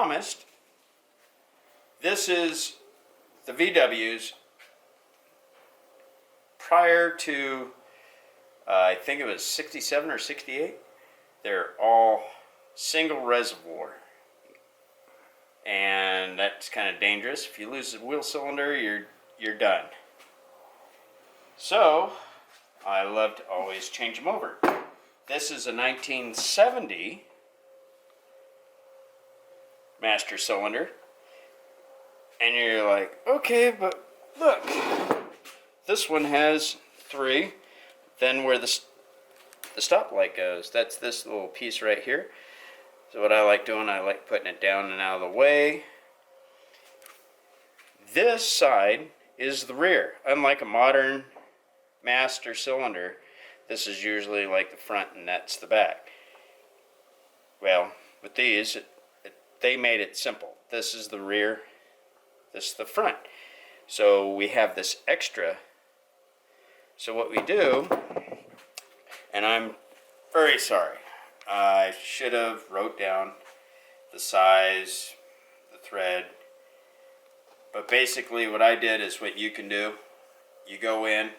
promised, this is the VWs prior to, I think it was 67 or 68. They're all single reservoir. And that's kind of dangerous. If you lose the wheel cylinder, you're done. So, I love to always change them over. This is a 1970 master cylinder. And you're like, okay, but look. This one has 3. Then where the stoplight goes, that's this little piece right here. So what I like doing, I like putting it down and out of the way. This side is the rear. Unlike a modern master cylinder, this is usually like the front and that's the back. Well, with these, they made it simple. This is the rear, this is the front. So we have this extra. So what we do, and I'm very sorry, I should have wrote down the size, the thread, but basically what I did is what you can do. You go in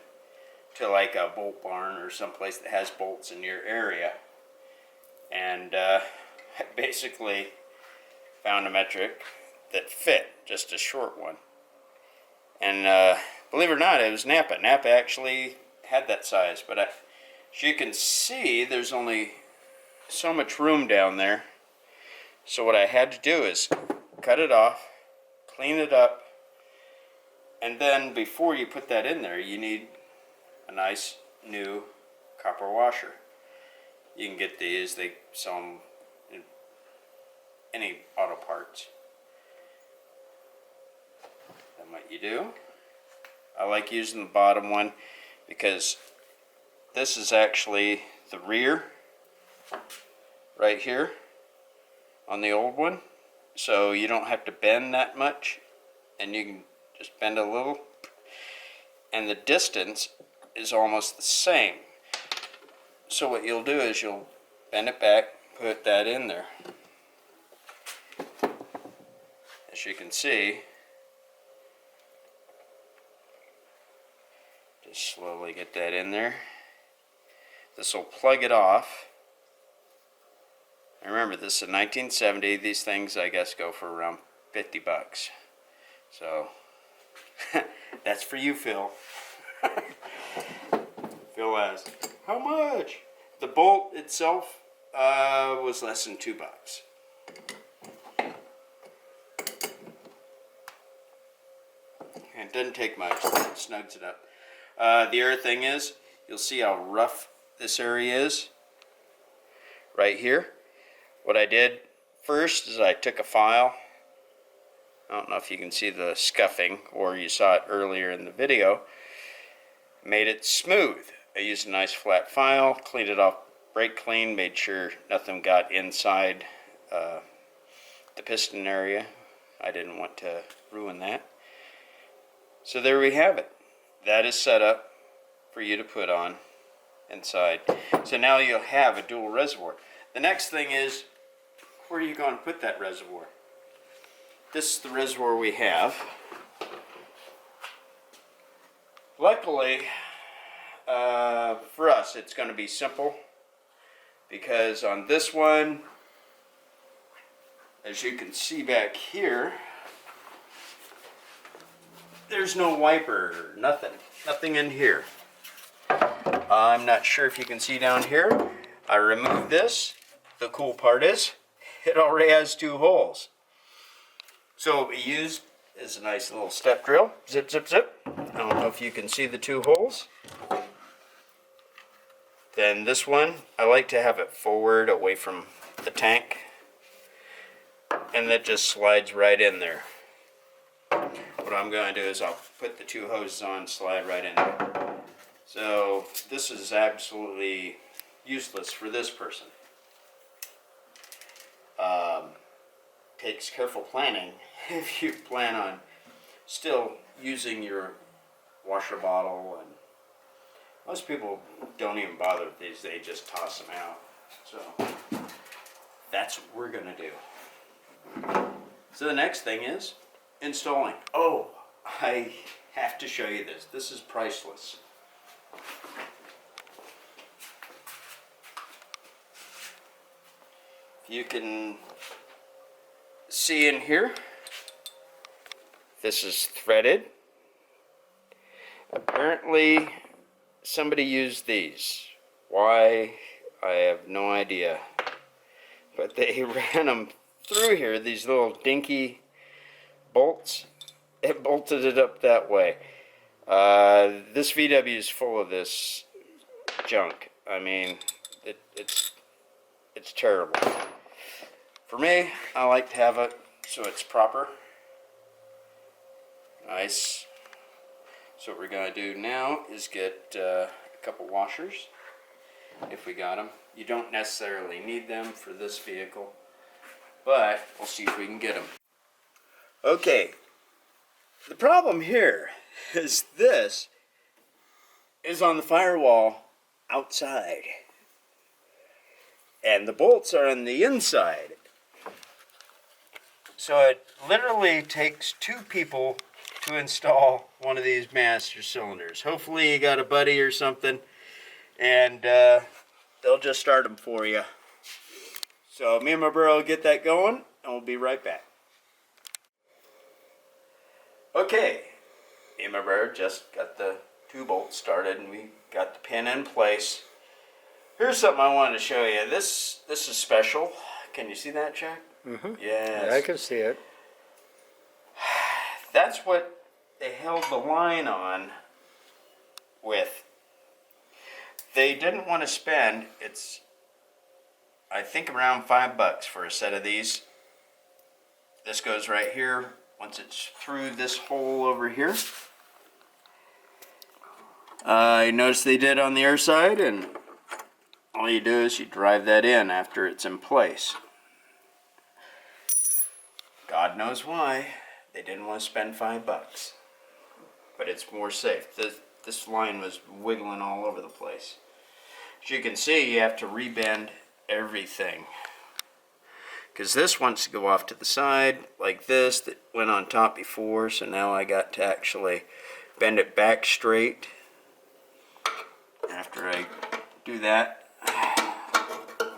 to like a bolt barn or someplace that has bolts in your area, and I basically found a metric that fit, just a short one. And believe it or not, it was Napa. Napa actually had that size, but as you can see, there's only so much room down there. So what I had to do is cut it off, clean it up, and then before you put that in there, you need a nice new copper washer. You can get these, they sell them in any auto parts. Then what you do, I like using the bottom one because this is actually the rear right here on the old one, so you don't have to bend that much, and you can just bend a little, and the distance is almost the same. So what you'll do is you'll bend it back, put that in there. As you can see, just slowly get that in there. This will plug it off. And remember, this is a 1970. These things, I guess, go for around 50 bucks. So, that's for you, Phil. Phil asked, how much? The bolt itself was less than 2 bucks. And it doesn't take much. It snugs it up. The other thing is, you'll see how rough this area is right here. What I did first is I took a file. I don't know if you can see the scuffing, or you saw it earlier in the video. Made it smooth. I used a nice flat file, cleaned it off brake clean, made sure nothing got inside the piston area. I didn't want to ruin that. So there we have it. That is set up for you to put on inside. So now you'll have a dual reservoir. The next thing is, where are you going to put that reservoir? This is the reservoir we have. Luckily, for us, it's going to be simple, because on this one, as you can see back here, there's no wiper, nothing in here. I'm not sure if you can see down here. I removed this. The cool part is, it already has 2 holes. So what we used is a nice little step drill. Zip, zip, zip. I don't know if you can see the 2 holes. Then this one, I like to have it forward away from the tank. And that just slides right in there. What I'm going to do is I'll put the 2 hoses on, slide right in there. So this is absolutely useless for this person. Takes careful planning if you plan on still using your washer bottle, and most people don't even bother with these, they just toss them out. So that's what we're going to do. So the next thing is installing. Oh, I have to show you this. This is priceless. You can see in here, this is threaded. Apparently somebody used these. Why, I have no idea. But they ran them through here, these little dinky bolts. It bolted it up that way. This VW is full of this junk. I mean, it's terrible. For me, I like to have it so it's proper. Nice. So what we're going to do now is get a couple washers, if we got them. You don't necessarily need them for this vehicle, but we'll see if we can get them. Okay, the problem here is this is on the firewall outside, and the bolts are on the inside. So it literally takes two people to install one of these master cylinders. Hopefully you got a buddy or something, and they'll just start them for you. So me and my bro will get that going, and we'll be right back. Okay, me and my bro just got the two bolts started, and we got the pin in place. Here's something I wanted to show you. This is special. Can you see that, Jack? Mm-hmm. Yes. Yeah, I can see it. That's what they held the line on with. They didn't want to spend, it's I think around $5 for a set of these. This goes right here. Once it's through this hole over here. I noticed they did on the air side, and all you do is you drive that in after it's in place. God knows why they didn't want to spend $5, but it's more safe. This line was wiggling all over the place. As you can see, you have to rebend everything, because this wants to go off to the side like this that went on top before, so now I got to actually bend it back straight. After I do that,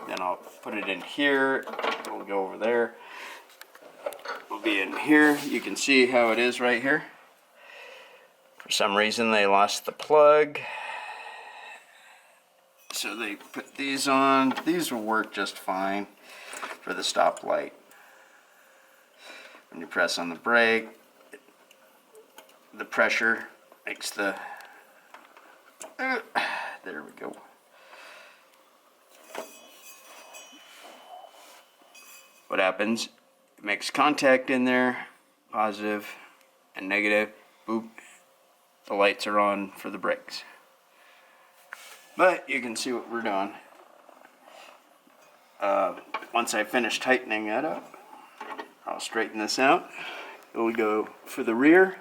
then I'll put it in here. It'll go over there. It'll be in here. You can see how it is right here. For some reason they lost the plug, so they put these on. These will work just fine for the stoplight. When you press on the brake, the pressure makes the there we go. What happens? It makes contact in there, positive and negative. Boop. The lights are on for the brakes. But you can see what we're doing. Once I finish tightening that up, I'll straighten this out. It'll go for the rear.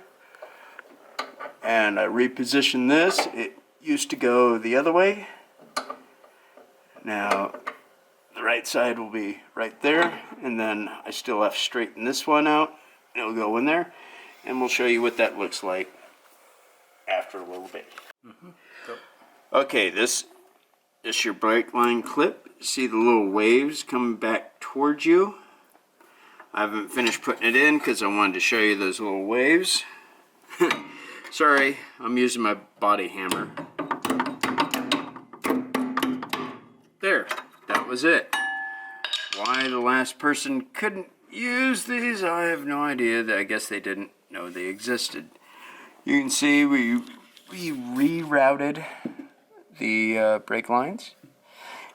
And I reposition this. It used to go the other way. Now the right side will be right there, and then I still have to straighten this one out. It'll go in there, and we'll show you what that looks like after a little bit. Mm-hmm. Okay, this is your brake line clip. See the little waves coming back towards you? I haven't finished putting it in because I wanted to show you those little waves. Sorry, I'm using my body hammer. There, that was it. Why the last person couldn't use these, I have no idea. I guess they didn't know they existed. You can see we rerouted the brake lines,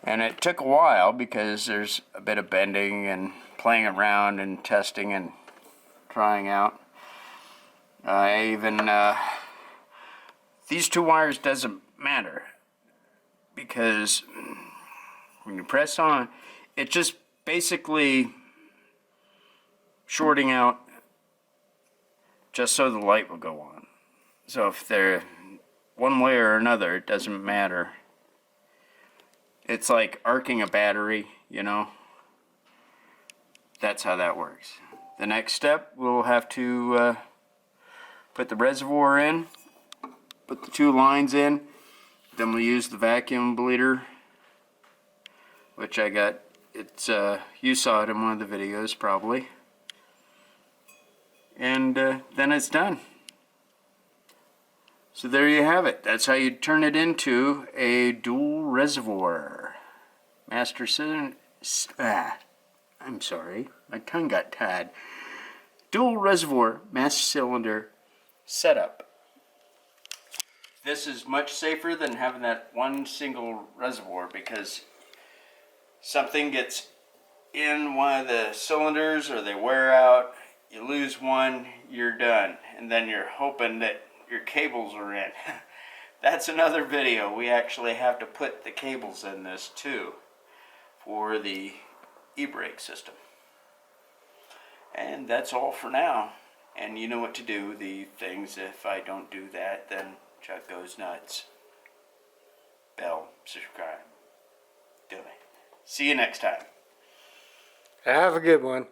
and it took a while because there's a bit of bending and playing around and testing and trying out. These two wires doesn't matter, because when you press on, it just basically shorting out just so the light will go on. So if they're one way or another, it doesn't matter. It's like arcing a battery, you know. That's how that works. the next step, we'll have to put the reservoir in, put the 2 lines in, then we'll use the vacuum bleeder, which I got. It's you saw it in one of the videos probably, and then it's done. So there you have it. That's how you turn it into a dual reservoir master cylinder. I'm sorry, my tongue got tied. Dual reservoir master cylinder setup. This is much safer than having that one single reservoir, because something gets in one of the cylinders or they wear out, you lose one, you're done, and then you're hoping that your cables are in. That's another video. We actually have to put the cables in this too for the e-brake system. And that's all for now. And you know what to do. The things, if I don't do that, then Chuck goes nuts. Bell, subscribe. Do it. See you next time. Have a good one.